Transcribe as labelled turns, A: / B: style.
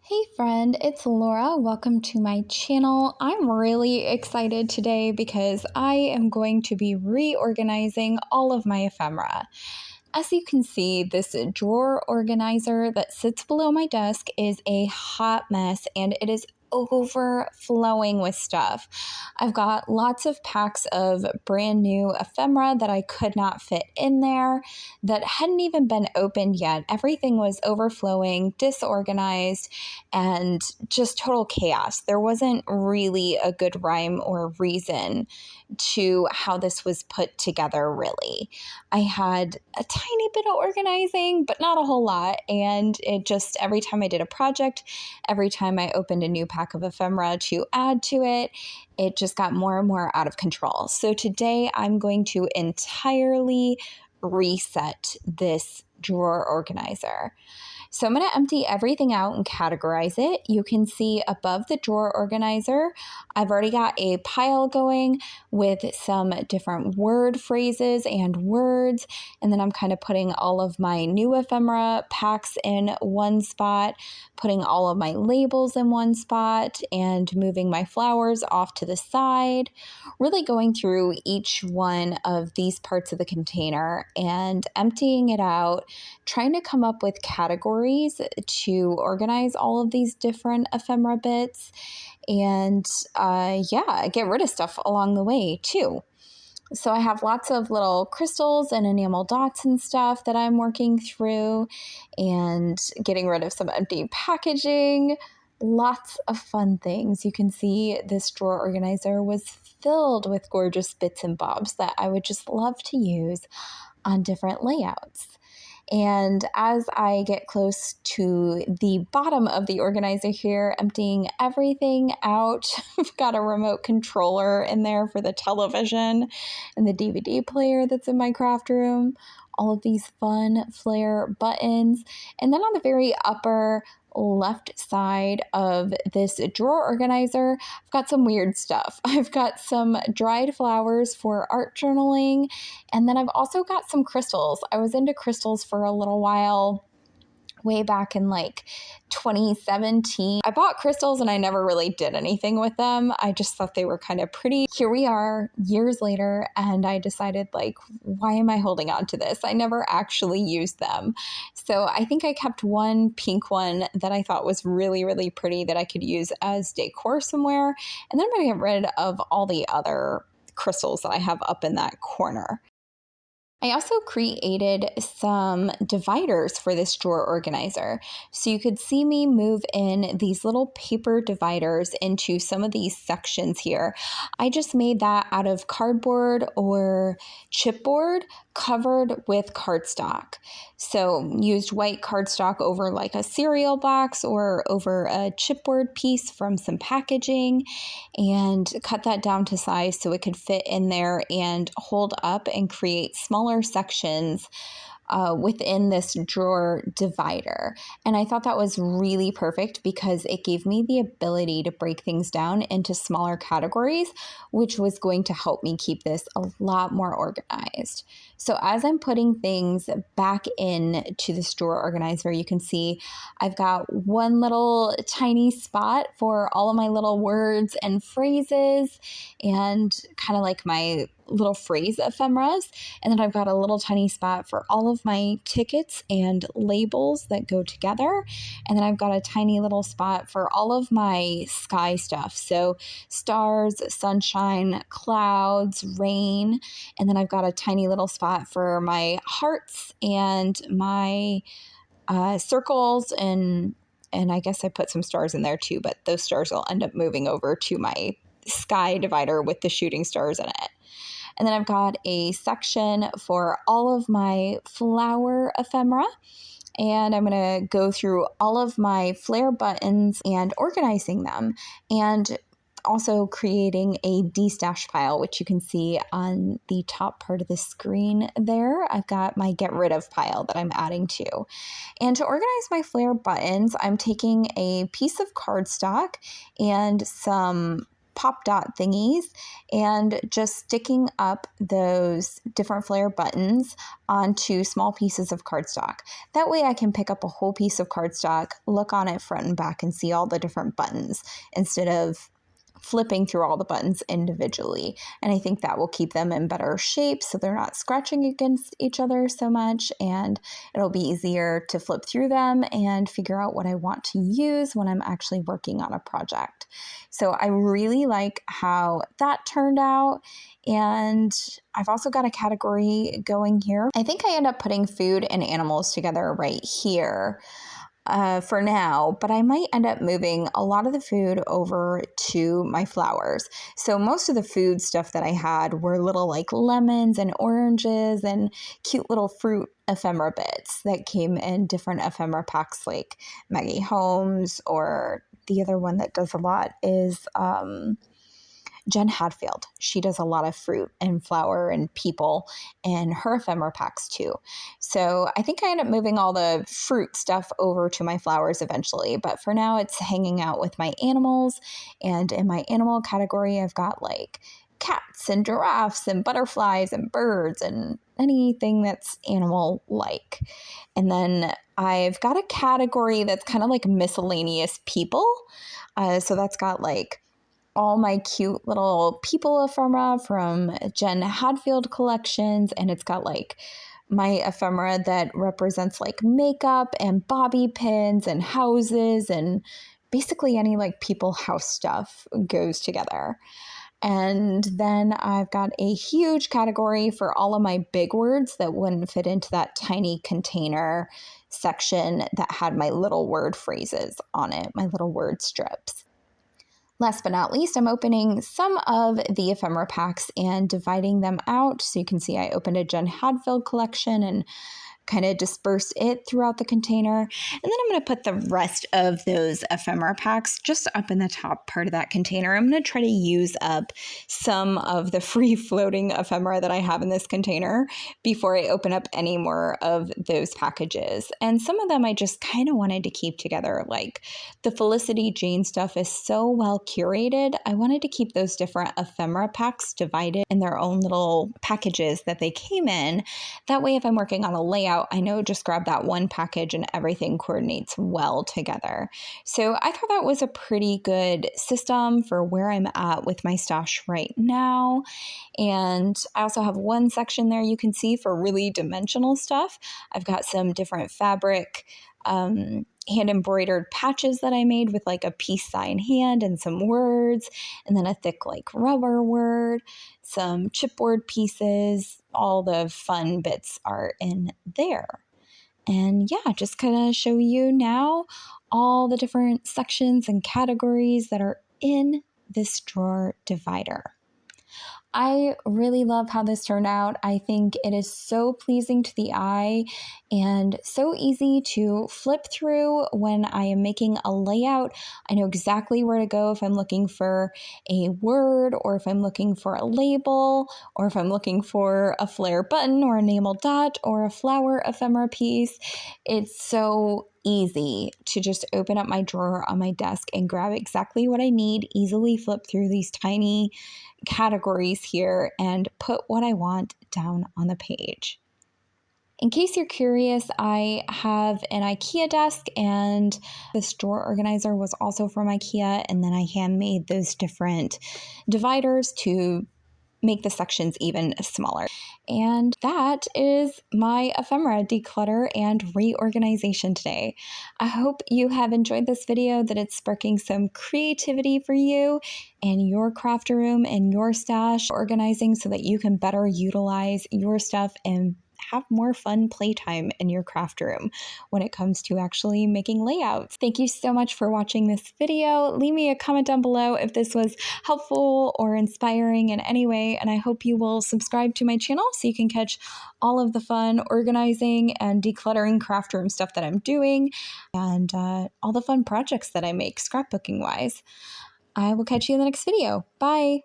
A: Hey friend, it's Laura. Welcome to my channel. I'm really excited today because I am going to be reorganizing all of my ephemera. As you can see, this drawer organizer that sits below my desk is a hot mess and it is overflowing with stuff. I've got lots of packs of brand new ephemera that I could not fit in there that hadn't even been opened yet. Everything was overflowing, disorganized, and just total chaos. There wasn't really a good rhyme or reason to how this was put together, really. I had a tiny bit of organizing, but not a whole lot. And it just, every time I did a project, every time I opened a new pack of ephemera to add to it, it just got more and more out of control. So today I'm going to entirely reset this drawer organizer. So I'm going to empty everything out and categorize it. You can see above the drawer organizer, I've already got a pile going with some different word phrases and words. And then I'm kind of putting all of my new ephemera packs in one spot, putting all of my labels in one spot, and moving my flowers off to the side. Really going through each one of these parts of the container and emptying it out, trying to come up with categories to organize all of these different ephemera bits and get rid of stuff along the way too. So I have lots of little crystals and enamel dots and stuff that I'm working through and getting rid of some empty packaging. Lots of fun things. You can see this drawer organizer was filled with gorgeous bits and bobs that I would just love to use on different layouts. And as I get close to the bottom of the organizer here, emptying everything out, I've got a remote controller in there for the television and the DVD player that's in my craft room, all of these fun flair buttons. And then on the very upper left side of this drawer organizer, I've got some weird stuff. I've got some dried flowers for art journaling, and then I've also got some crystals. I was into crystals for a little while, way back in like 2017. I bought crystals and I never really did anything with them. I just thought they were kind of pretty. Here we are years later and I decided, like, why am I holding on to this? I never actually used them. So I think I kept one pink one that I thought was really, really pretty that I could use as decor somewhere. And then I'm going to get rid of all the other crystals that I have up in that corner. I also created some dividers for this drawer organizer. So you could see me move in these little paper dividers into some of these sections here. I just made that out of cardboard or chipboard covered with cardstock. So used white cardstock over like a cereal box or over a chipboard piece from some packaging and cut that down to size so it could fit in there and hold up and create smaller sections within this drawer divider. And I thought that was really perfect because it gave me the ability to break things down into smaller categories, which was going to help me keep this a lot more organized. So as I'm putting things back into this drawer organizer, you can see I've got one little tiny spot for all of my little words and phrases and kind of like my little phrase ephemeras. And then I've got a little tiny spot for all of my tickets and labels that go together. And then I've got a tiny little spot for all of my sky stuff. So stars, sunshine, clouds, rain. And then I've got a tiny little spot for my hearts and my circles and I guess I put some stars in there too, but those stars will end up moving over to my sky divider with the shooting stars in it. And then I've got a section for all of my flower ephemera. And I'm going to go through all of my flair buttons and organizing them. And also creating a destash pile, which you can see on the top part of the screen there. I've got my get rid of pile that I'm adding to. And to organize my flair buttons, I'm taking a piece of cardstock and some pop dot thingies and just sticking up those different flair buttons onto small pieces of cardstock. That way I can pick up a whole piece of cardstock, look on it front and back, and see all the different buttons instead of flipping through all the buttons individually. And I think that will keep them in better shape so they're not scratching against each other so much, and it'll be easier to flip through them and figure out what I want to use when I'm actually working on a project. So I really like how that turned out. And I've also got a category going here. I think I end up putting food and animals together right here. For now, but I might end up moving a lot of the food over to my flowers. So most of the food stuff that I had were little like lemons and oranges and cute little fruit ephemera bits that came in different ephemera packs like Maggie Holmes, or the other one that does a lot is Jen Hadfield. She does a lot of fruit and flower and people in her ephemera packs too. So I think I end up moving all the fruit stuff over to my flowers eventually. But for now, it's hanging out with my animals. And in my animal category, I've got like cats and giraffes and butterflies and birds and anything that's animal-like. And then I've got a category that's kind of like miscellaneous people. So that's got like all my cute little people ephemera from Jen Hadfield collections, and it's got like my ephemera that represents like makeup and bobby pins and houses, and basically any like people house stuff goes together. And then I've got a huge category for all of my big words that wouldn't fit into that tiny container section that had my little word phrases on it, my little word strips. Last but not least, I'm opening some of the ephemera packs and dividing them out. So you can see I opened a Jen Hadfield collection and kind of dispersed it throughout the container. And then I'm going to put the rest of those ephemera packs just up in the top part of that container. I'm going to try to use up some of the free floating ephemera that I have in this container before I open up any more of those packages. And some of them I just kind of wanted to keep together. Like the Felicity Jane stuff is so well curated. I wanted to keep those different ephemera packs divided in their own little packages that they came in. That way, if I'm working on a layout, I know just grab that one package and everything coordinates well together. So I thought that was a pretty good system for where I'm at with my stash right now. And I also have one section there you can see for really dimensional stuff. I've got some different fabric hand embroidered patches that I made with like a peace sign hand and some words, and then a thick like rubber word, some chipboard pieces. All the fun bits are in there. And yeah, just kind of show you now all the different sections and categories that are in this drawer divider. I really love how this turned out. I think it is so pleasing to the eye and so easy to flip through when I am making a layout. I know exactly where to go if I'm looking for a word, or if I'm looking for a label, or if I'm looking for a flair button or a enamel dot or a flower ephemera piece. It's so easy to just open up my drawer on my desk and grab exactly what I need, easily flip through these tiny categories here and put what I want down on the page. In case you're curious, I have an IKEA desk, and this drawer organizer was also from IKEA, and then I handmade those different dividers to make the sections even smaller. And that is my ephemera declutter and reorganization today. I hope you have enjoyed this video, that it's sparking some creativity for you and your craft room and your stash, organizing so that you can better utilize your stuff and have more fun playtime in your craft room when it comes to actually making layouts. Thank you so much for watching this video. Leave me a comment down below if this was helpful or inspiring in any way, and I hope you will subscribe to my channel so you can catch all of the fun organizing and decluttering craft room stuff that I'm doing, and all the fun projects that I make scrapbooking wise. I will catch you in the next video. Bye!